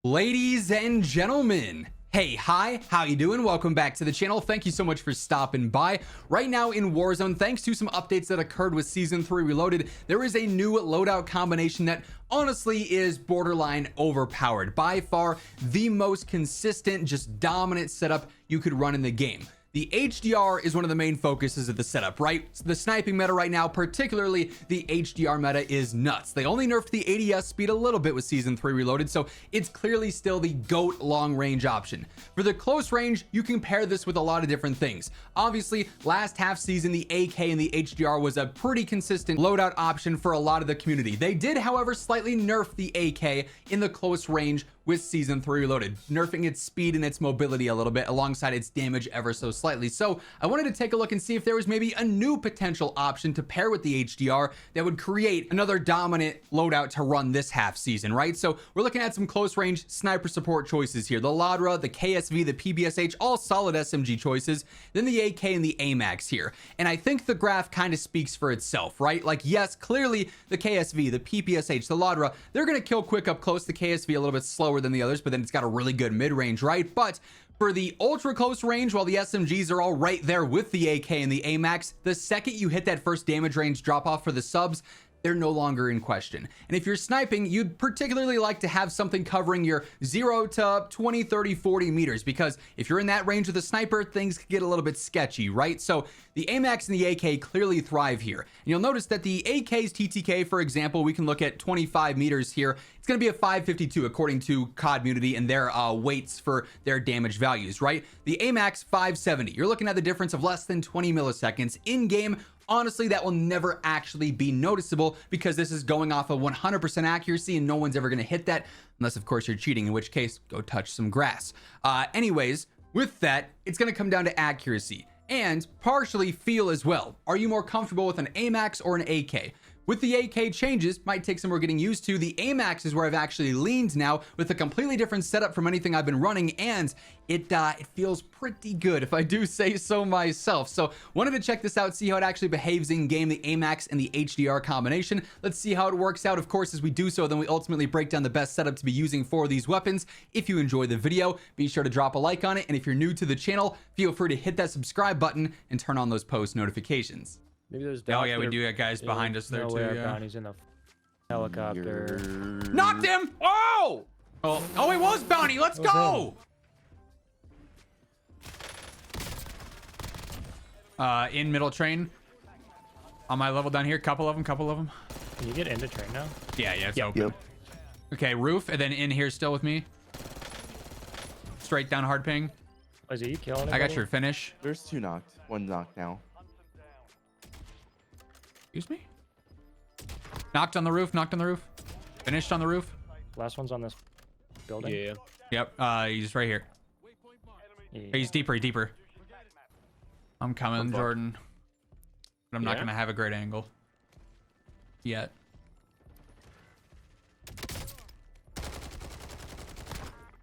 Ladies and gentlemen, hey, hi, how you doing? Welcome back to the channel. Thank you so much for stopping by. Right now in Warzone, thanks to some updates that occurred with Season 3 Reloaded, there is a new loadout combination that honestly is borderline overpowered. By far, the most consistent, just dominant setup you could run in the game. The HDR is one of the main focuses of the setup, right? The sniping meta right now, particularly the HDR meta, is nuts. They only nerfed the ADS speed a little bit with Season 3 Reloaded, so it's clearly still the GOAT long range option. For the close range, you can pair this with a lot of different things. Obviously, last half season, the AK and the HDR was a pretty consistent loadout option for a lot of the community. They did, however, slightly nerf the AK in the close range with Season 3 Reloaded, nerfing its speed and its mobility a little bit alongside its damage ever so slightly. So I wanted to take a look and see if there was maybe a new potential option to pair with the HDR that would create another dominant loadout to run this half season, right? So we're looking at some close range sniper support choices here. The LADRA, the KSV, the PBSH, all solid SMG choices, then the AK and the AMAX here. And I think the graph kind of speaks for itself, right? Like, yes, clearly the KSV, the PBSH, the LADRA, they're going to kill quick up close. The KSV a little bit slower than the others, but then it's got a really good mid-range, right? But for the ultra close range, while the SMGs are all right there with the AK and the AMAX, the second you hit that first damage range drop off for the subs, they're no longer in question. And if you're sniping, you'd particularly like to have something covering your 0 to 20, 30, 40 meters, because if you're in that range with a sniper, things could get a little bit sketchy, right? So the AMAX and the AK clearly thrive here. And you'll notice that the AK's TTK, for example, we can look at 25 meters here. It's going to be a 552 according to COD and their weights for their damage values, right? The AMAX 570. You're looking at the difference of less than 20 milliseconds in game. Honestly, that will never actually be noticeable because this is going off of 100% accuracy and no one's ever going to hit that unless, of course, you're cheating, in which case, go touch some grass. Anyways, with that, it's going to come down to accuracy and partially feel as well. Are you more comfortable with an AMAX or an AK? With the AK changes, might take some more getting used to. The AMAX is where I've actually leaned now with a completely different setup from anything I've been running, and it feels pretty good if I do say so myself. So wanted to check this out, see how it actually behaves in game, the AMAX and the HDR combination. Let's see how it works out. Of course, as we do so, then we ultimately break down the best setup to be using for these weapons. If you enjoy the video, be sure to drop a like on it, and if you're new to the channel, feel free to hit that subscribe button and turn on those post notifications. Maybe there's oh yeah, we do got guys behind us there too. Yeah. Bounty's in a helicopter. Knocked him! Oh! Oh, it was Bounty. Let's go! In middle train. On my level down here, couple of them. Can you get into train now? Yeah, it's open. Yep. Okay, roof, and then in here still with me. Straight down hard ping. Oh, is it you killing it? I got your finish. There's two knocked. One knocked now. Excuse me? Knocked on the roof. Finished on the roof. Last one's on this building. Yeah. Yep. He's right here. Yeah. He's deeper. I'm coming, Jordan. But I'm not gonna have a great angle yet.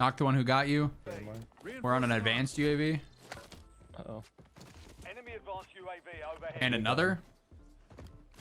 Knocked the one who got you. We're on an advanced UAV. Uh-oh. Enemy advanced UAV overhead. And another.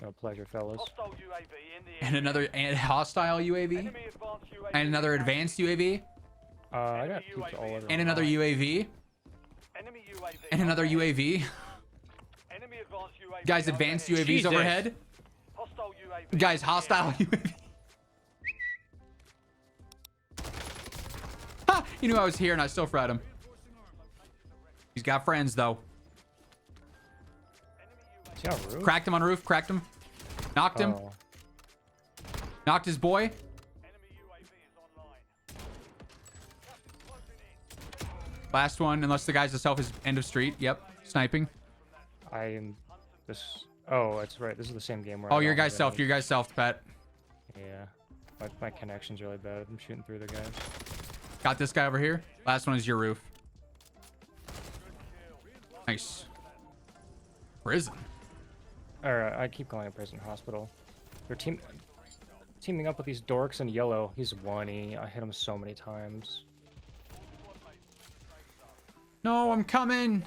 No pleasure, fellas. Hostile UAV in the And another hostile UAV. enemy advanced UAV. And another advanced UAV. I got peeps all over. And another UAV. Enemy UAV. And another UAV. Enemy advanced UAV. Guys, advanced overhead. UAVs overhead. Hostile UAV. Guys, hostile UAV. Ha! He knew I was here and I still fried him. He's got friends though. Cracked him on roof, cracked him. Knocked him. Oh. Knocked his boy. Enemy UAV is online. Last one, unless the guy's itself is end of street. Yep, sniping. I am this. Oh, that's right. This is the same game where. Oh, your guy's self. Your guy's self, Pat. Yeah. My connection's really bad. I'm shooting through the guys. Got this guy over here. Last one is your roof. Nice. Prison. Or I keep calling it prison hospital. They're teaming up with these dorks in yellow. He's 1E. I hit him so many times. No, I'm coming.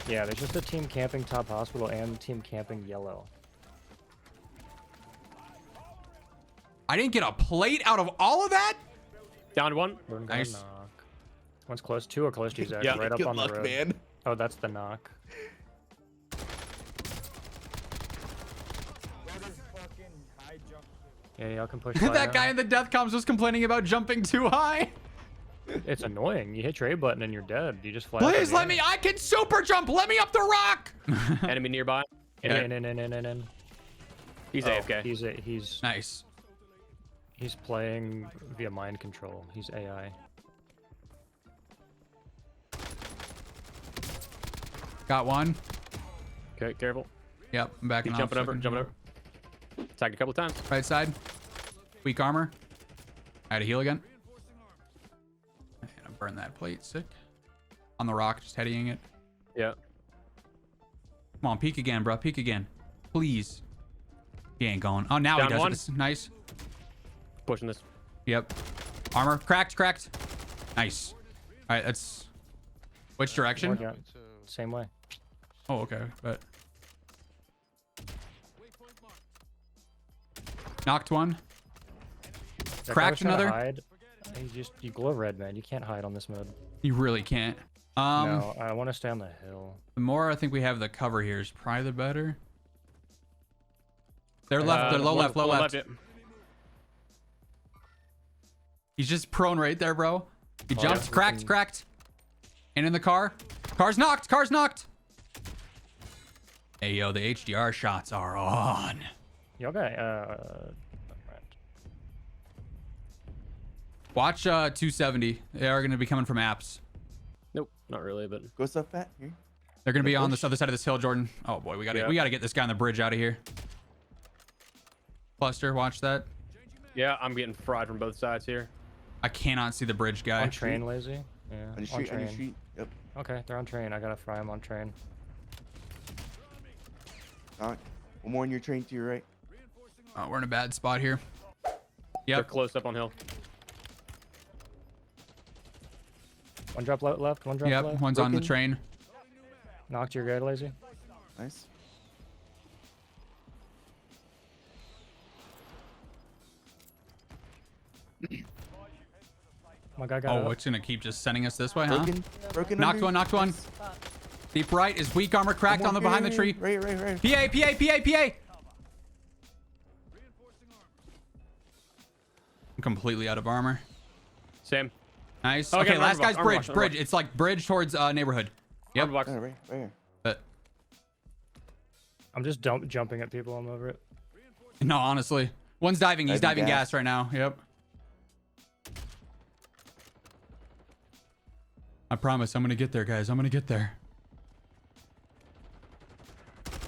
Yeah, there's just a team camping top hospital and team camping yellow. I didn't get a plate out of all of that? Down one. One got a Nice. knock. One's close. Two are close to you, Zach. Yeah, right up Good on luck, the road. man. Oh, that's the knock. Yeah, y'all can push That fire. guy in the death comms was complaining about jumping too high. It's annoying. You hit your A button and you're dead. You just fly. up in Please the let air. me. I can super jump. Let me up the rock. Enemy nearby. In. He's Oh, AFK. He's Nice. playing via mind control. He's AI. Got one. Okay, careful. Yep. I'm backing He's off. jumping over. Second. Jumping over. Tagged a couple times. Right side. Weak armor. I had to heal again. And I burn that plate. Sick. On the rock, just headying it. Yeah. Come on, peek again, bro. Peek again. Please. He ain't going. Oh, now Down he does one. it. This is nice. Pushing this. Yep. Armor. Cracked. Cracked. Nice. All right, that's... Which direction? Yeah, same way. Oh, okay. But... Knocked one. That guy Cracked was trying to another. Hide. You glow red, man. You can't hide on this mode. You really can't. No, I want to stay on the hill. The more I think we have the cover here is probably the better. They're left. They're low left. Low left. Yeah. He's just prone right there, bro. He Oh, jumps. yeah, we Cracked. can- Cracked. And in the car. Car's knocked. Car's knocked. Hey, yo, the HDR shots are on. Y'all got Watch 270. They are going to be coming from apps. Nope, not really, but Go stuff back here. They're going to be on push. this other side of this hill, Jordan. Oh boy, we got to Yeah. get this guy on the bridge out of here. Cluster, watch that. yeah, I'm getting fried from both sides here. I cannot see the bridge guy. on train, lazy. Yeah, On your on street, on train. your street. Yep. Okay, they're on train. I gotta fry them on train. Knock. One more in your train to your right. Oh, we're in a bad spot here. They're Yep. close up on hill. One drop left. One drop Yep. left. One's on the Broken. train. Knocked your good, lazy. Nice. My guy got Oh, up. it's going to keep just sending us this way, huh? Broken. Broken. Knocked under. one. Knocked one. Deep right is weak armor cracked One on the more behind the here, tree. Right. PA. I'm completely out of armor. Same. Nice. Oh, Okay, again, last armor guy's box, bridge. armor Bridge. box. It's like bridge towards neighborhood. Yep. Armor box. Right here. But I'm just jumping at people. I'm over it. no, honestly, one's diving. He's Diving diving gas gas. right now. Yep. I promise I'm gonna get there, guys. I'm gonna get there.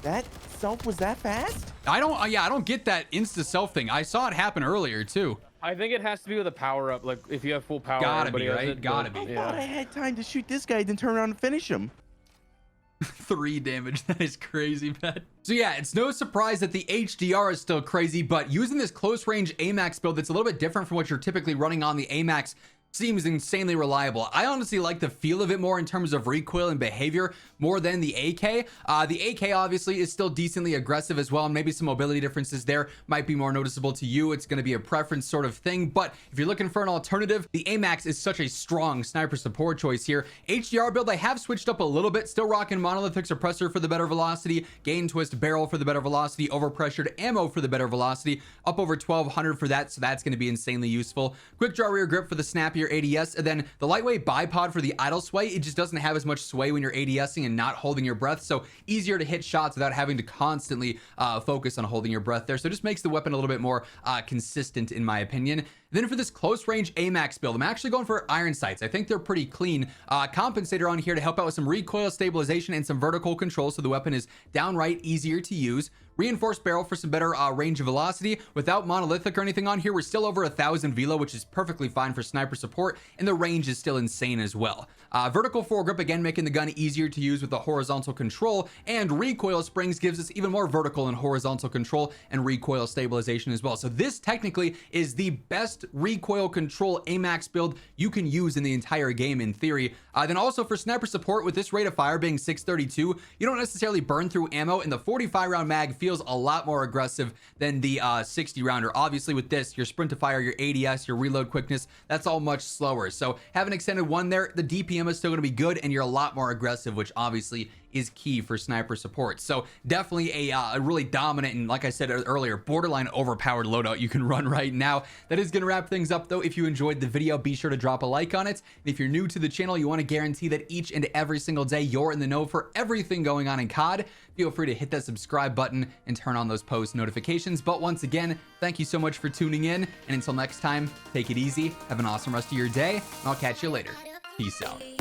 That self was that fast? I don't get that insta self thing. I saw it happen earlier too. I think it has to be with a power up. Like if you have full power, Gotta everybody be, has right? it, Gotta but- be. I thought I Yeah. had time to shoot this guy, then turn around and finish him. 3 damage. That is crazy, man. So yeah, it's no surprise that the HDR is still crazy, but using this close range AMAX build that's a little bit different from what you're typically running on the AMAX seems insanely reliable. I honestly like the feel of it more in terms of recoil and behavior more than the AK. The AK obviously is still decently aggressive as well, and maybe some mobility differences there might be more noticeable to you. It's going to be a preference sort of thing, but if you're looking for an alternative, the AMAX is such a strong sniper support choice here. HDR build, I have switched up a little bit, still rocking monolithic suppressor for the better velocity, gain twist barrel for the better velocity, overpressured ammo for the better velocity, up over 1200 for that, so that's going to be insanely useful. Quick draw rear grip for the snappier ADS, and then the lightweight bipod for the idle sway. It just doesn't have as much sway when you're ADSing and not holding your breath, so easier to hit shots without having to constantly focus on holding your breath there. So it just makes the weapon a little bit more consistent in my opinion. Then for this close range AMAX build, I'm actually going for iron sights. I think they're pretty clean. Compensator on here to help out with some recoil stabilization and some vertical control, so the weapon is downright easier to use. Reinforced barrel for some better range of velocity. Without monolithic or anything on here, we're still over 1000 velo, which is perfectly fine for sniper support, and the range is still insane as well. Vertical foregrip, again, making the gun easier to use with the horizontal control, and recoil springs gives us even more vertical and horizontal control and recoil stabilization as well. So this technically is the best recoil control AMAX build you can use in the entire game in theory. Then also for sniper support, with this rate of fire being 632, you don't necessarily burn through ammo, and the 45 round mag feels feels a lot more aggressive than the 60 rounder. Obviously with this, your sprint to fire, your ADS, your reload quickness, that's all much slower. So have an extended one there, the DPM is still going to be good, and you're a lot more aggressive, which obviously is key for sniper support. So definitely a really dominant and, like I said earlier, borderline overpowered loadout you can run right now. That is going to wrap things up though. If you enjoyed the video, be sure to drop a like on it. And if you're new to the channel, you want to guarantee that each and every single day you're in the know for everything going on in COD, feel free to hit that subscribe button and turn on those post notifications. But once again, thank you so much for tuning in, and until next time, take it easy, have an awesome rest of your day, and I'll catch you later. Peace out.